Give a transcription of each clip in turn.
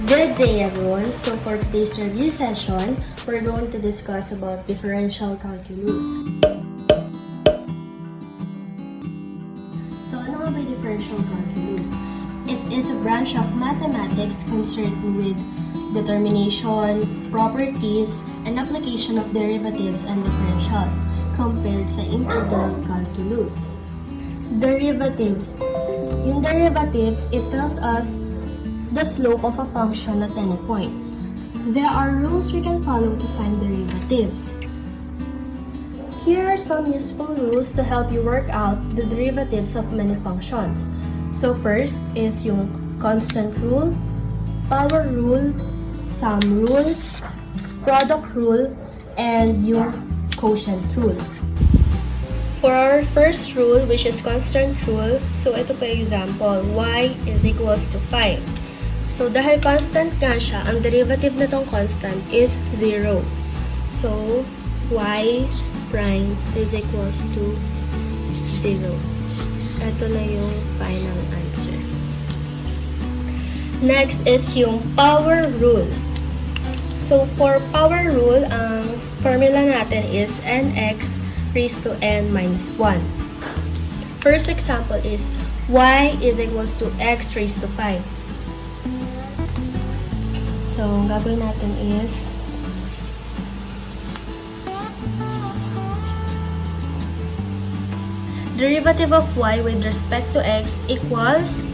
Good day, everyone. So for today's review session, we're going to discuss about differential calculus. So ano nga ba yung differential calculus? It is a branch of mathematics concerned with determination, properties, and application of derivatives and differentials compared sa integral calculus. Derivatives. Yung derivatives, it tells us the slope of a function at any point. There are rules we can follow to find derivatives. Here are some useful rules to help you work out the derivatives of many functions. So first is yung constant rule, power rule, sum rule, product rule, and yung quotient rule. For our first rule, which is constant rule, so ito po yung example, y is equals to 5. So, dahil constant nga siya, ang derivative na tong constant is 0. So, y prime is equals to 0. Ito na yung final answer. Next is yung power rule. So, for power rule, ang formula natin is nx raised to n minus 1. First example is y is equals to x raised to 5. So, ang gagawin natin is derivative of y with respect to x equals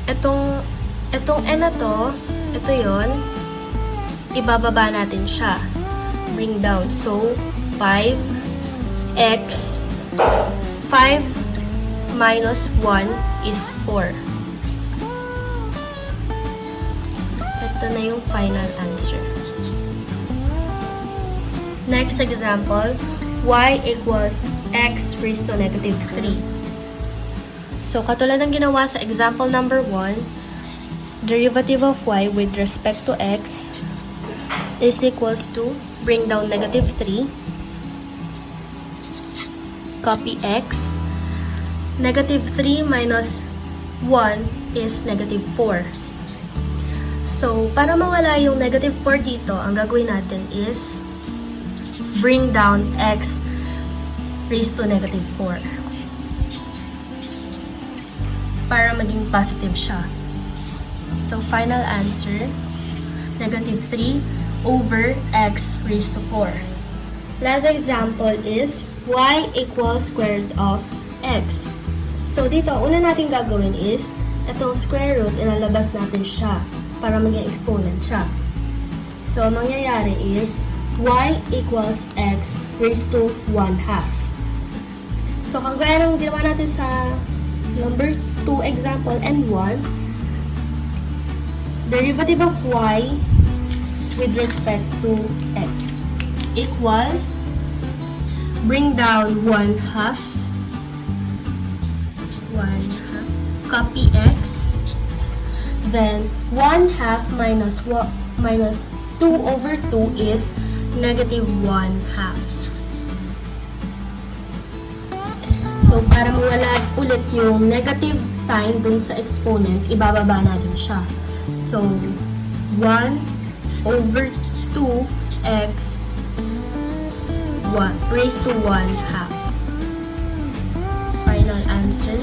itong n na to, ito yon, ibababa natin siya. Bring down. So, 5x 5 minus 1 is 4. Ito na yung final answer. Next example, y equals x raised to negative 3. So, katulad ng ginawa sa example number 1, derivative of y with respect to x is equals to, bring down negative 3, copy x, negative 3 minus 1 is negative 4. So, para mawala yung negative 4 dito, ang gagawin natin is bring down x raised to negative 4 para maging positive siya. So, final answer, negative 3 over x raised to 4. Last example is y equals square root of x. So, dito, una natin gagawin is itong square root, ilalabas natin siya para maging exponent siya. So, ang mangyayari is y equals x raised to 1/2. So, kagaya ng ginawa natin sa number 2 example and 1, derivative of y with respect to x equals, bring down 1/2, copy x, then 1/2 minus 2 over 2 is negative 1/2. So, para mawala ulit yung negative sign dun sa exponent, ibababa natin siya. So, 1 over 2x 1 raised to 1/2. Final answer.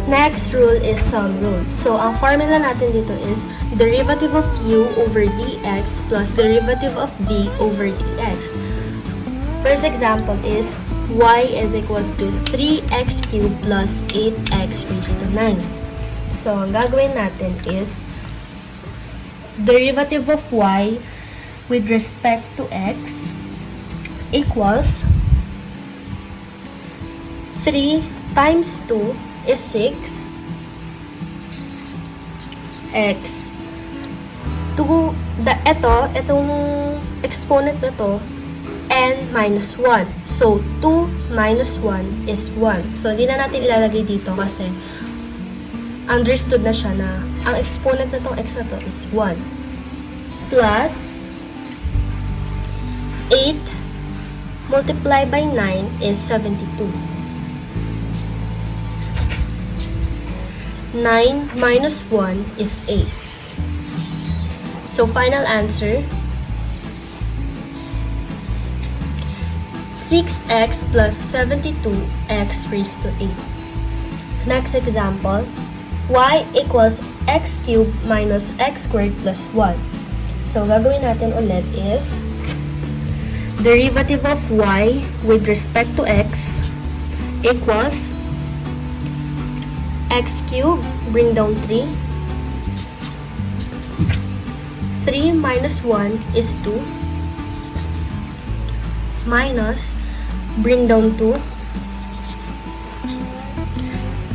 Next rule is sum rule. So, ang formula natin dito is derivative of u over dx plus derivative of v over dx. First example is y is equals to 3x cubed plus 8x raised to 9. So, ang gagawin natin is derivative of y with respect to x equals 3 times 2 is 6 x 2, itong exponent na to, n minus 1. So, 2 minus 1 is 1. So, hindi na natin ilalagay dito kasi understood na siya na ang exponent na tong x na to is 1. Plus 8 multiplied by 9 is 72. 9 minus 1 is 8. So, final answer, 6x plus 72x raised to 8. Next example, y equals x cubed minus x squared plus 1. So, gagawin natin ulit is derivative of y with respect to x equals x cubed, bring down 3. 3 minus 1 is 2. Minus, bring down 2.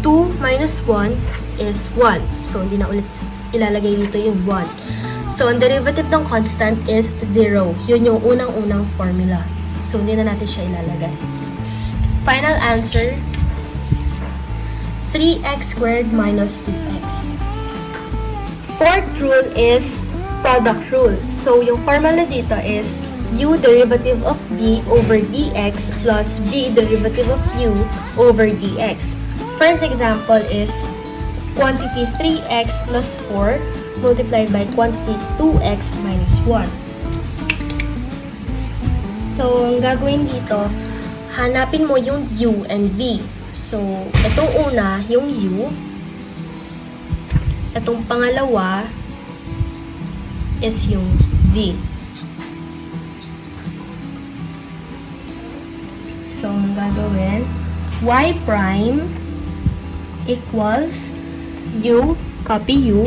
2 minus 1 is 1. So, hindi na ulit ilalagay dito yung 1. So, ang derivative ng constant is 0. Yun yung unang-unang formula. So, hindi na natin siya ilalagay. Final answer, 3x squared minus 2x. Fourth rule is product rule. So, yung formula dito is u derivative of v over dx plus v derivative of u over dx. First example is quantity 3x plus 4 multiplied by quantity 2x minus 1. So, ang gagawin dito, hanapin mo yung u and v. So, itong una, yung u. Itong pangalawa is yung v. So, ang gagawin, y prime equals u, copy u,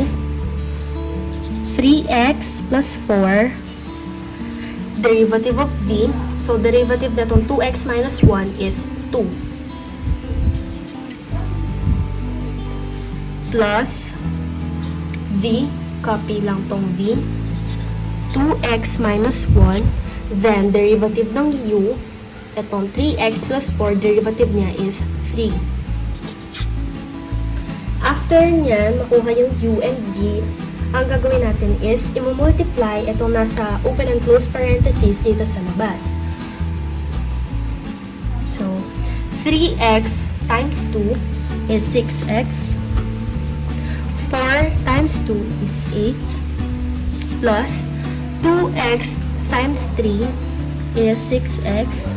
3x plus 4, derivative of v. So, derivative na itong 2x minus 1 is 2. Plus v, copy lang tong v, 2x minus 1, then derivative ng u, itong 3x plus 4, derivative niya is 3. After niyan, makuha yung u and v, ang gagawin natin is i-multiply itong nasa open and close parentheses dito sa labas. So, 3x times 2 is 6x. 4 times 2 is 8. Plus, 2x times 3 is 6x.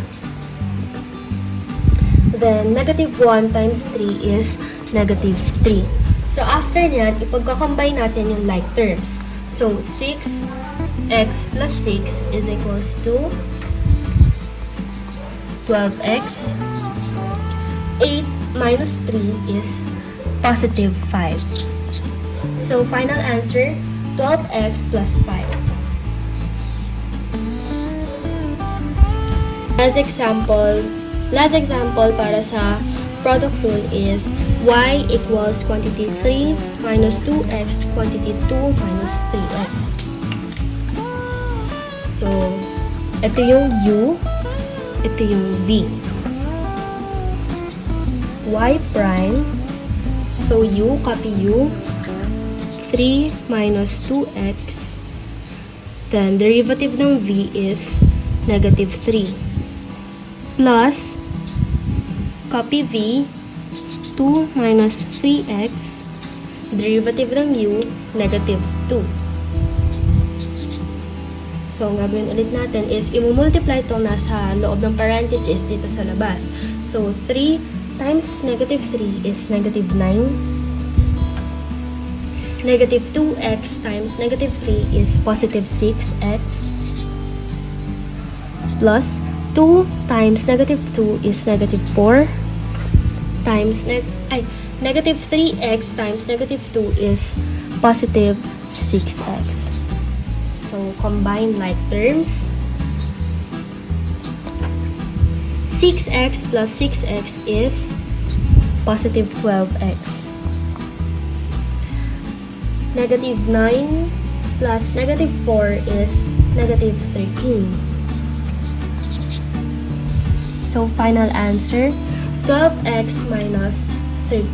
Then, negative 1 times 3 is negative 3. So, after nyan, ipagkakombine natin yung like terms. So, 6x plus 6 is equals to 12x. 8 minus 3 is positive 5. So, final answer, 12x plus 5. Last example para sa product rule is y equals quantity 3 minus 2x quantity 2 minus 3x. So, ito yung u, ito yung v. Y prime, so u, copy u, 3 minus 2x, then derivative ng v is negative 3, plus, copy v, 2 minus 3x, derivative ng u, negative 2. So, ang gagawin ulit natin is i-multiply itong nasa loob ng parenthesis dito sa labas. So, 3 times negative 3 is negative 9. Negative 2x times negative 3 is positive 6x. Plus, 2 times negative 2 is negative 4. Times negative 3x times negative 2 is positive 6x. So, combine like terms. 6x plus 6x is positive 12x. Negative 9 plus negative 4 is negative 13. So, final answer, 12x minus 13.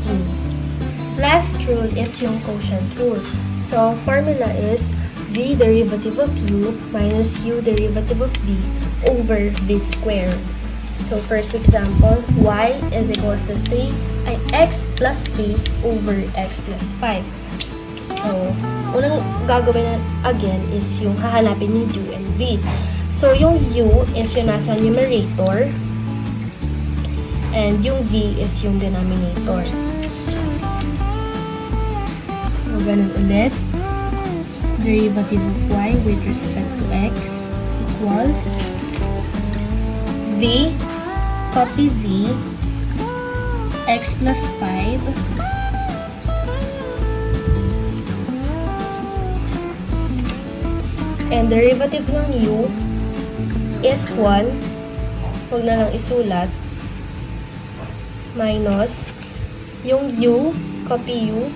Last rule is yung quotient rule. So, formula is v derivative of u minus u derivative of v over v squared. So first example, y is equals to x plus 3 over x plus 5. So, unang gagawin na again is yung hahanapin yung u and v. So, yung u is yung nasa numerator and yung v is yung denominator. So, ganun ulit. Derivative of y with respect to x equals v, copy v, x plus 5 and derivative ng u is 1, huwag na lang isulat, minus yung u, copy u,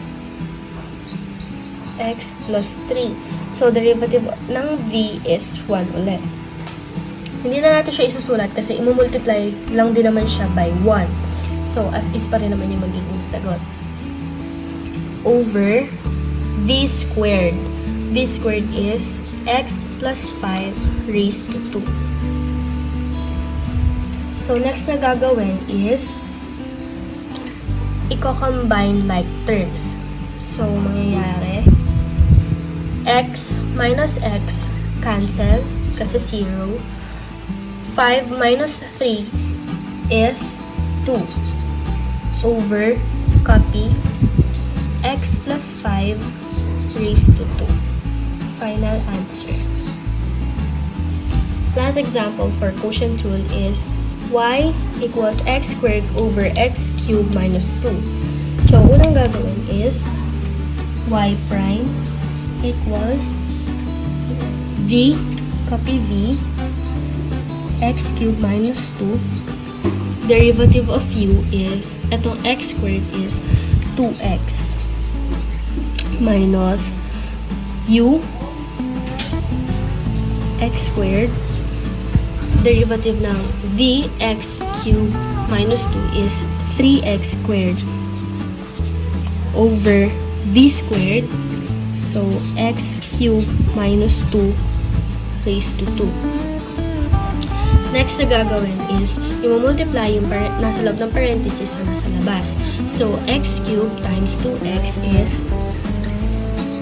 x plus 3. So, derivative ng v is 1 ulit. Hindi na natin siya isusulat kasi imumultiply lang din naman siya by 1. So, as is pa rin naman yung magiging sagot. Over v squared. V squared is x plus 5 raised to 2. So, next na gagawin is i-combine like terms. So, mangyayari x minus x cancel kasi 0. 5 minus 3 is 2 over copy x plus 5 raised to 2. Final answer. Last example for quotient rule is y equals x squared over x cubed minus 2. So, unang gagawin is y prime equals v, copy v, x cubed minus 2. Derivative of u is, etong x squared is 2x minus u, x squared. Derivative ng v, x cubed minus 2 is 3x squared over v squared. So, x cubed minus 2 raised to 2. Next na gagawin is, i-multiply yung nasa loob ng parenthesis na nasa labas. So, x cubed times 2x is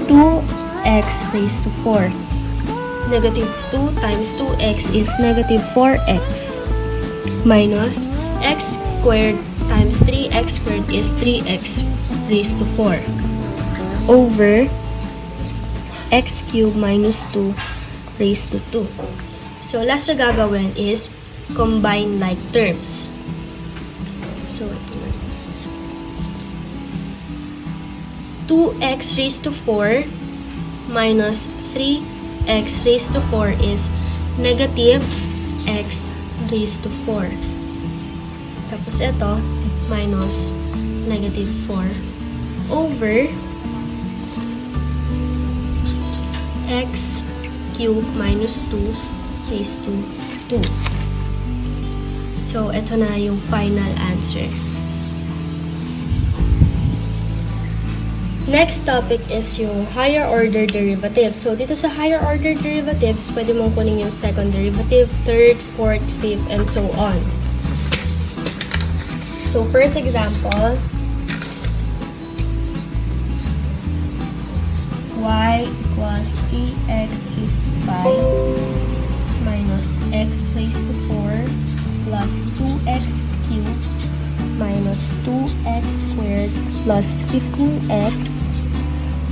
2x raised to 4. Negative 2 times 2x is negative 4x. Minus x squared times 3x squared is 3x raised to 4. Over x cubed minus 2 raised to 2. So, last na gagawin is combine like terms. So, 2x raised to 4 minus 3x raised to 4 is negative x raised to 4. Tapos ito, minus negative 4 over x cubed minus 2 raised to 2. So, ito na yung final answer. Next topic is yung higher order derivatives. So, dito sa higher order derivatives, pwede mong kunin yung second derivative, third, fourth, fifth, and so on. So, first example, y equals 3x raised to 5 minus x raised to 4 plus 2x cubed minus 2x squared plus 15x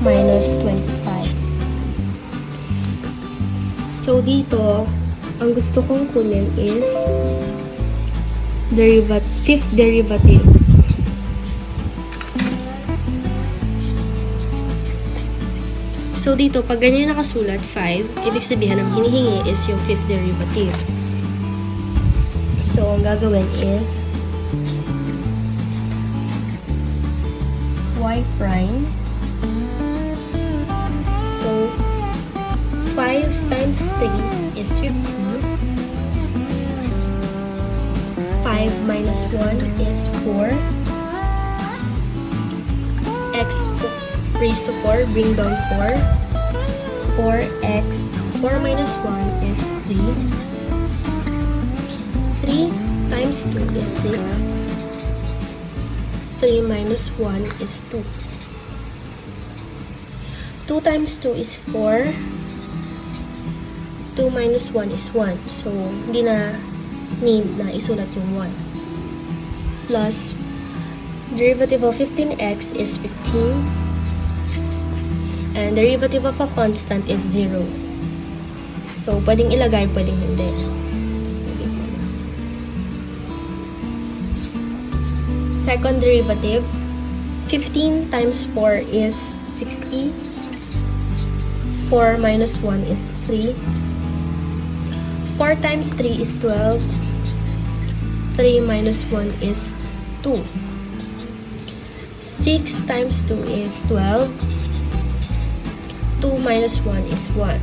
minus 25. So, dito, ang gusto kong kunin is fifth derivative. So, dito, pag ganyan nakasulat, 5, ibig sabihin ang hinihingi is yung fifth derivative. So, ang gagawin is y prime. So, 5 times 3 is 15. 5 minus 1 is 4. X raised to 4, bring down 4. 4 minus 1 is 3. 3 times 2 is 6. 3 minus 1 is 2. 2 times 2 is 4. 2 minus 1 is 1. So, hindi na need na isulat yung 1. Plus, derivative of 15x is 15. And derivative of a constant is 0. So, pwedeng ilagay, pwedeng hindi. Second derivative, 15 times 4 is 60. 4 minus 1 is 3. 4 times 3 is 12. 3 minus 1 is 2. 6 times 2 is 12. 2 minus 1 is 1.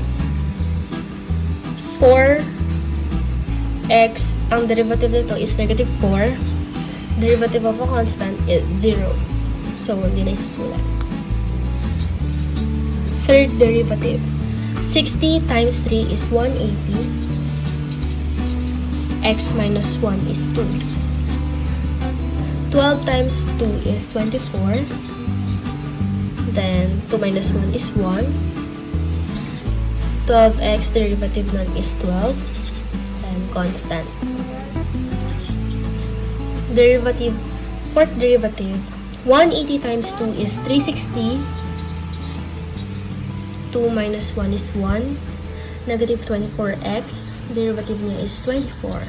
4x, ang derivative nito is negative 4. Derivative of a constant is 0. So, hindi na isusulat. Third derivative. 60 times 3 is 180. X minus 1 is 2. 12 times 2 is 24. Then, 2 minus 1 is 1. 12x derivative nun is 12. And constant. Derivative, fourth derivative. 180 times 2 is 360. 2 minus 1 is 1. Negative 24x. Derivative niya is 24.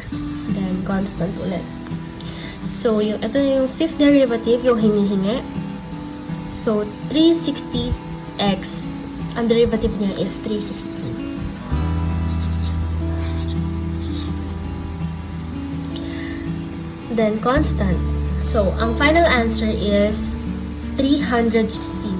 Then, constant ulit. So, ito na yung fifth derivative, yung hinihingi. So, 360x. Ang derivative niya is 360. Then, constant. So, ang final answer is 360.